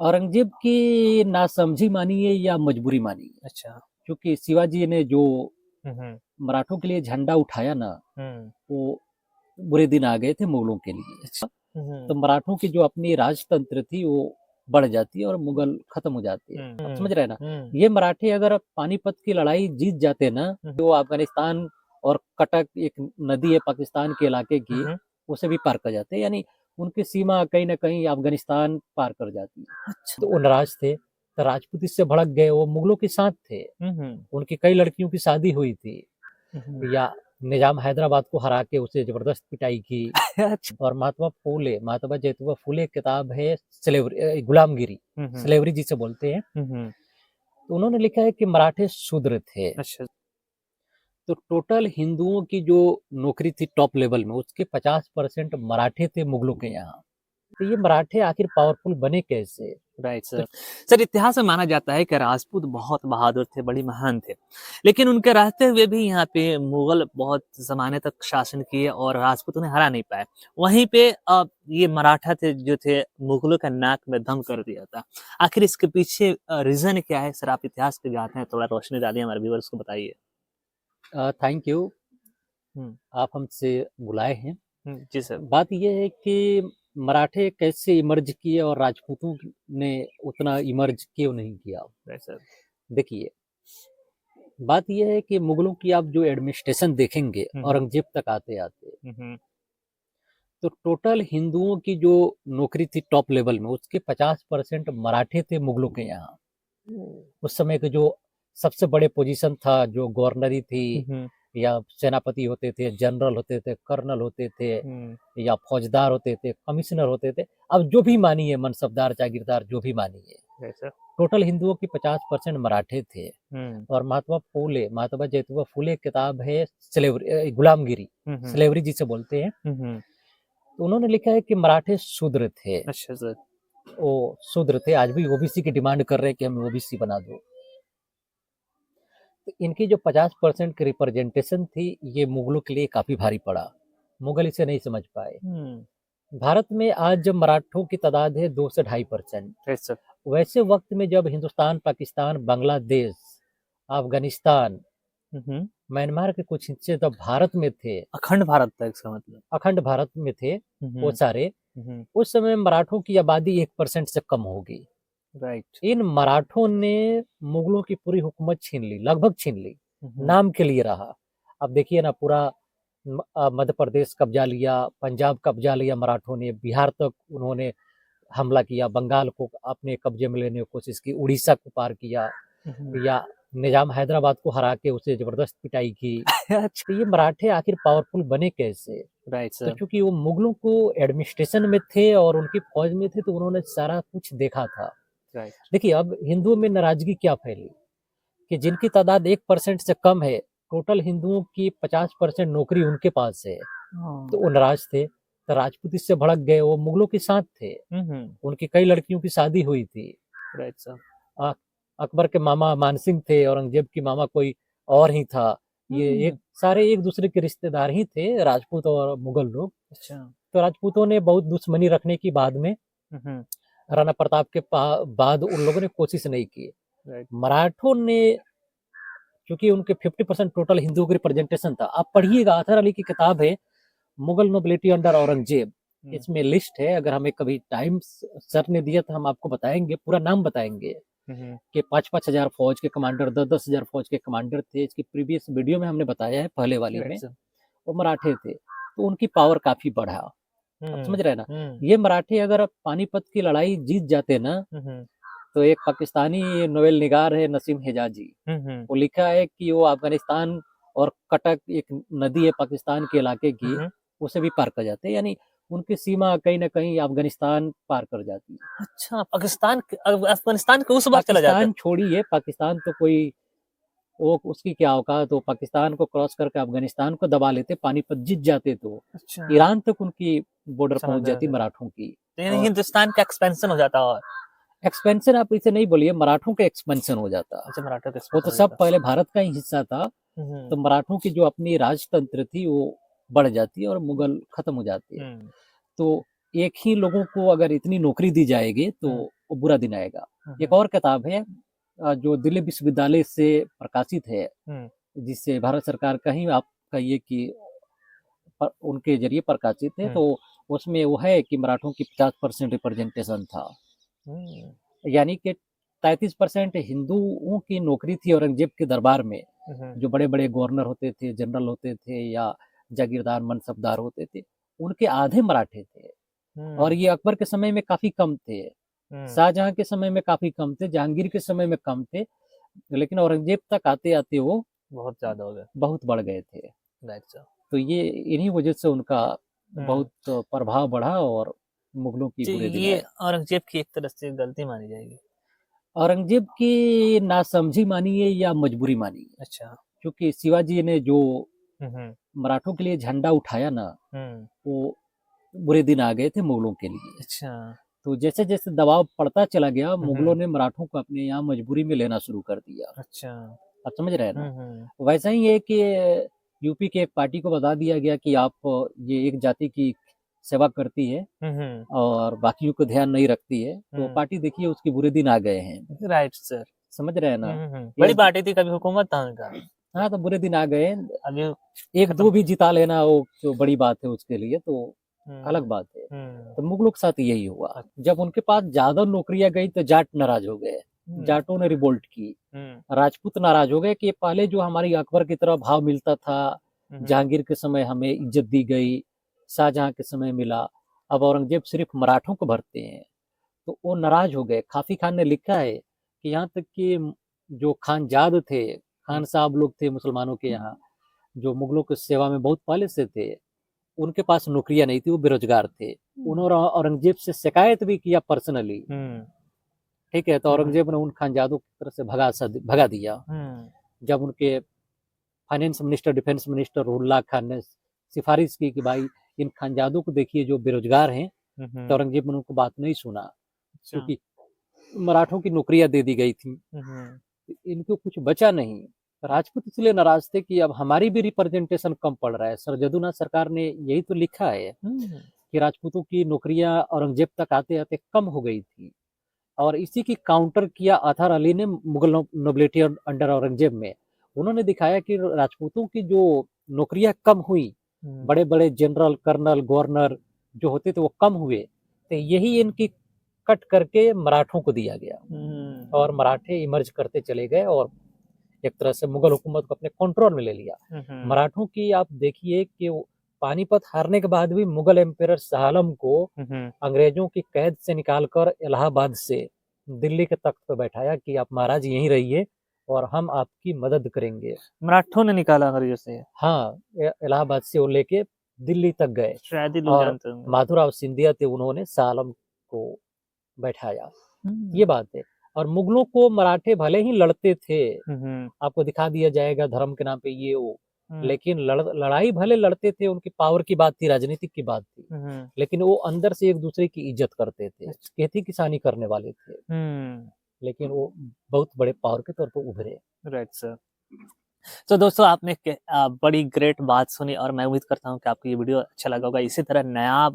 औरंगजेब की नासमझी मानिए या मजबूरी मानिए, अच्छा। क्योंकि शिवाजी ने जो हुँ। मराठों के लिए झंडा उठाया ना, हुँ। वो बुरे दिन आ गए थे मुगलों के लिए। हुँ। तो मराठों की जो अपनी राजतंत्र थी वो बढ़ जाती है और मुगल खत्म हो जाते हैं। आप हुँ। समझ रहे हैं ना? हुँ। ये मराठे अगर पानीपत की लड़ाई जीत जाते ना, हुँ। तो अफगानिस्तान और कटक एक नदी है पाकिस्तान के इलाके की, हुँ। उसे भी पार कर जाते, यानी उनकी सीमा कहीं ना कहीं अफगानिस्तान पार कर जाती है। अच्छा। तो वो नाराज थे, तो राजपूत इससे भड़क गए, वो मुगलों के साथ थे, हुँ। हुँ। उनकी कई लड़कियों की शादी हुई थी, हुँ। या निजाम हैदराबाद को हरा के उसे जबरदस्त पिटाई की। अच्छा। और महात्मा ज्योतिबा फूले किताब है स्लेवरी, गुलामगिरी, हुँ। हुँ। स्लेवरी जिसे बोलते हैं। हुँ। हुँ। तो उन्होंने लिखा है कि मराठे शूद्र थे। अच्छा। तो टोटल हिंदुओं की जो नौकरी थी टॉप लेवल में, उसके 50% मराठे थे मुगलों के यहाँ। तो ये मराठे आखिर पावरफुल बने कैसे? राइट तो सर। सर, इतिहास में माना जाता है कि राजपूत बहुत बहादुर थे, बड़ी महान थे। लेकिन उनके रहते हुए भी यहाँ पे मुगल बहुत ज़माने तक शासन किए और राजपूत उन्हें हरा नहीं पाए। वहीं पे ये मराठा थे जो थे मुगलों का नाक में दम कर दिया था। आखिर इसके पीछे रीज़न क्या है? सर, आप इतिहास के जानते हैं, थोड़ा रोशनी डालिए हमारे व्यूअर्स को बताइए। थैंक यू, हुँ। आप हमसे बुलाए हैं। हुँ, जी सर। बात यह है कि मराठे कैसे इमर्ज किए और राजपूतों ने उतना इमर्ज क्यों नहीं किया। Right sir. देखिए, बात यह है कि मुगलों की आप जो एडमिनिस्ट्रेशन देखेंगे हुँ। हुँ। औरंगजेब तक आते आते, हुँ। हुँ। तो टोटल हिंदुओं की जो नौकरी थी टॉप लेवल में, उसके 50% मराठे थे मुगलों के यहाँ। उस समय के जो सबसे बड़े पोजीशन था, जो गवर्नरी थी, हुँ। हुँ। या सेनापति होते थे, जनरल होते थे, कर्नल होते थे, हुँ। या फौजदार होते थे, कमिश्नर होते थे, अब जो भी मानिए, मनसबदार जागीरदार जो भी मानिए, राइट सर। टोटल हिंदुओं की 50% मराठे थे। हुँ। और महात्मा ज्योतिबा फूले किताब है स्लेवरी, गुलामगिरी, हुँ। हुँ। स्लेवरी जिसे बोलते हैं। हुँ। हुँ। तो उन्होंने लिखा है कि मराठे शूद्र थे। अच्छा सर। वो शूद्र थे, आज भी ओबीसी की डिमांड कर रहे हैं कि हमें ओबीसी बना दो। तो इनकी जो 50% की रिप्रेजेंटेशन थी, ये मुगलों के लिए काफी भारी पड़ा। मुगल इसे नहीं समझ पाए। हुँ। भारत में आज जब मराठों की तादाद है 2 से 2.5%, राइट सर। वैसे वक्त में जब हिंदुस्तान, पाकिस्तान, बांग्लादेश, अफगानिस्तान, हुँ। हुँ। म्यांमार के कुछ हिस्से तब भारत में थे, अखंड भारत था इसका मतलब। अखंड भारत में थे हुँ। वो हुँ। सारे, हुँ। हुँ। उस समय मराठों की आबादी 1% से कम हो गई। राइट। इन मराठों ने मुगलों की पूरी हुकूमत छीन ली, लगभग छीन ली, हुँ। हुँ। नाम के लिए रहा। अब देखिए ना, पूरा मध्य प्रदेश कब्जा लिया, पंजाब कब्जा लिया मराठों ने, बिहार तक उन्होंने हमला किया, बंगाल को अपने कब्जे में लेने की कोशिश की, उड़ीसा को पार किया, हुँ। हुँ। या निजाम हैदराबाद को हरा के उसे जबरदस्त पिटाई की। अच्छा। तो ये मराठे आखिर पावरफुल बने कैसे? राइट तो सर। चूंकि वो मुगलों को एडमिनिस्ट्रेशन में थे और उनकी फौज में थे, तो उन्होंने सारा कुछ देखा था। राइट। देखिए, अब हिंदुओं में नाराजगी क्या फैली कि जिनकी तादाद 1% से कम है, टोटल हिंदुओं की 50% नौकरी उनके पास है। तो हाँ। वो नाराज थे, तो राजपूत इससे भड़क गए, वो मुगलों के साथ थे, हुँ। हुँ। उनकी कई लड़कियों की शादी हुई थी। Right sir. अ, अकबर के मामा मानसिंह थे, औरंगजेब की मामा कोई और ही था। हुँ। ये एक हुँ। सारे एक दूसरे के रिश्तेदार ही थे, राजपूत और मुगल लोग। अच्छा। तो राजपूतों ने बहुत दुश्मनी रखने की बाद में, हुँ। हुँ। राणा प्रताप के बाद उन लोगों ने कोशिश नहीं की। राइट। मराठों ने, क्योंकि उनके 50% टोटल हिंदुओं का रिप्रेजेंटेशन था। आप पढ़िएगा, अतहर अली की किताब है मुगल नोबिलिटी अंडर औरंगजेब, हुँ। इसमें लिस्ट है। अगर हमें कभी टाइम सर ने दिया तो हम आपको बताएंगे, पूरा नाम बताएंगे हुँ। हुँ। कि 5-5 हजार फौज के कमांडर, 10-10 हजार फौज के कमांडर थे। इसकी प्रीवियस वीडियो में हमने बताया है, पहले वाली राइट में। सर। वो मराठे थे, तो उनकी पावर काफी बढ़ा। आप हुँ। समझ रहे हैं ना? हुँ। ये मराठे अगर पानीपत की लड़ाई जीत जाते ना, हुँ। हुँ। तो एक पाकिस्तानी नोवेल निगार है नसीम हिजाजी, हुँ। हुँ। वो लिखा है कि वो अफगानिस्तान और कटक एक नदी है पाकिस्तान के इलाके हुँ। की, हुँ। उसे भी पार कर जाते हैं, यानी उनकी सीमा कहीं ना कहीं अफगानिस्तान पार कर जाती है। अच्छा, पाकिस्तान क अफ़गानिस्तान के उस पार चला जाता है। पाकिस्तान छोड़िए, पाकिस्तान तो कोई, वो उसकी क्या औकात, तो पाकिस्तान को क्रॉस करके अफगानिस्तान को दबा लेते, पानीपत जीत जाते, तो अच्छा, ईरान तक उनकी बॉर्डर समझ पहुंच गया, जाती समझ गया। मराठों की। तो यानी और हिंदुस्तान का एक्सपेंशन हो जाता और एक्सपेंशन आप इसे नहीं बोलिए, मराठों का एक्सपेंशन हो जाता। अच्छा, मराठा का वो एक्सपेंशन तो हो सब जाता। पहले भारत का ही हिस्सा था। हुँ। तो हुँ। मराठों की जो अपनी राजतंत्र थी वो बढ़ जाती है और मुगल खत्म हो जाते हैं। हुँ। तो एक ही लोगों को अगर इतनी नौकरी दी जाएगी, तो हुँ। वो बुरा दिन आएगा। एक हम्म, और किताब है जो दिल्ली विश्वविद्यालय से प्रकाशित है, हम्म, जिससे भारत सरकार का ही आप कहिए कि उनके जरिए प्रकाशित है, हम्म, तो उसमें वो है कि मराठों की 50% रिप्रेजेंटेशन था, हम्म, यानी कि 33% हिंदुओं की नौकरी थी औरंगजेब के दरबार में। हम्म, जो बड़े बड़े गवर्नर होते थे, जनरल होते थे या जागीरदार मनसबदार होते थे, उनके आधे मराठे थे। और हम्म, ये अकबर के समय में काफी कम थे, हम्म, शाहजहां के समय में काफी कम थे, जहांगीर के समय में कम थे, लेकिन औरंगजेब तक आते आते वो बहुत ज्यादा हो गया। बहुत बढ़ गए थे। Right sir. तो ये इन्हीं वजह से उनका हम्म, बहुत प्रभाव बढ़ा और मुगलों की जी, बुरे दिन ये आए। औरंगजेब की एक तरह से गलती मानी जाएगी। औरंगजेब की नासमझी मानिए या मजबूरी मानिए, अच्छा। क्योंकि शिवाजी ने जो हम्म, मराठों के लिए झंडा उठाया ना, हम्म, वो बुरे दिन आ गए थे मुगलों के लिए। अच्छा। तो जैसे जैसे दबाव पड़ता चला गया, मुगलों हम्म, ने मराठों को अपने यहाँ मजबूरी में लेना शुरू कर दिया। अच्छा। आप समझ रहे हैं ना? हम्म, वैसा ही है कि यूपी के एक पार्टी को बता दिया गया कि आप ये एक जाति की सेवा करती है हम्म, और बाकियों को ध्यान नहीं रखती है, तो हम्म, पार्टी देखिए उसके बुरे दिन आ गए हैं। Right sir. समझ रहे हैं ना? बड़ी एक पार्टी थी, कभी हुकूमत था उनका। हाँ, तो बुरे दिन आ गए। अभी एक खत्म। दो भी जिता लेना वो तो बड़ी बात है उसके लिए, तो अलग हम्म, बात है। हम्म, तो मुगलों के साथ यही हुआ। अच्छा, जब उनके पास ज्यादा नौकरियां गई तो जाट नाराज हो गए, हम्म, जाटों ने रिवोल्ट की, हम्म, राजपूत नाराज हो गए कि पहले जो हमारी अकबर की तरह भाव मिलता था, हम्म, जहांगीर के समय हमें इज्जत दी गई, शाहजहां के समय मिला, अब औरंगजेब सिर्फ मराठों को भरते हैं, तो वो नाराज हो गए। काफी खान ने लिखा है कि यहाँ तक कि जो खानजाद थे, खान साहब लोग थे मुसलमानों के यहाँ, जो मुगलों की सेवा में बहुत पहले से थे, उनके पास नौकरियां नहीं थी, वो बेरोजगार थे। उन्होंने औरंगजेब से शिकायत भी किया पर्सनली। हम्म, ठीक है, तो हम्म, औरंगजेब ने उन खानजादों की तरफ से भगा दिया। हम्म, जब उनके finance minister, defence minister Rulla Khan ने सिफारिश की कि भाई इन खानजादों को देखिए जो बेरोजगार हैं, तो हम्म, औरंगजेब ने उनको बात नहीं सुना, अच्छा। क्योंकि मराठों की नौकरियां दे दी गई थी, हम्म, इनको कुछ बचा नहीं। राजपूत इसलिए नाराज थे कि अब हमारी भी रिप्रेजेंटेशन कम पड़ रहा है। सर जदुनाथ सरकार ने यही तो लिखा है हम्म, कि राजपूतों की नौकरियां औरंगजेब तक आते आते कम हो गई थी, और इसी की काउंटर किया अतहर अली ने मुगल नोबिलिटी अंडर औरंगजेब में। उन्होंने दिखाया कि राजपूतों की जो नौकरियां कम हुई, हम्म, बड़े बड़े जनरल, कर्नल, गवर्नर जो होते थे वो कम हुए, तो यही इनकी कट करके मराठों को दिया गया, और मराठे इमर्ज करते चले गए और एक तरह से मुगल हुकूमत को अपने कंट्रोल में ले लिया। हम्म, मराठों की आप देखिए कि पानीपत हारने के बाद भी मुगल एम्पायर शाह आलम को हम्म, अंग्रेजों की कैद से निकालकर इलाहाबाद से दिल्ली के तख्त पर बैठाया कि आप महाराज यहीं रहिए और हम आपकी मदद करेंगे। मराठों ने निकाला अंग्रेजों से। हाँ, इलाहाबाद से वो लेके दिल्ली तक गए, शायद ही लोग और जानते होंगे। माधुराव सिंधिया थे, उन्होंने शाह आलम को बैठाया। हम्म, ये बात है। और मुगलों को मराठे भले ही लड़ते थे, हम्म, आपको दिखा दिया जाएगा धर्म के नाम पे ये वो, हम्म, लेकिन लड़ाई भले लड़ते थे, उनकी पावर की बात थी, राजनीतिक की बात थी, हम्म, लेकिन वो अंदर से एक दूसरे की इज्जत करते थे, अच्छा, खेती किसानी करने वाले थे, हम्म, लेकिन वो बहुत बड़े पावर के तौर पर उभरे। Right sir. तो दोस्तों आपने बड़ी ग्रेट बात सुनी और मैं उम्मीद करता हूँ कि आपको ये वीडियो अच्छा लगा होगा। इसी तरह नया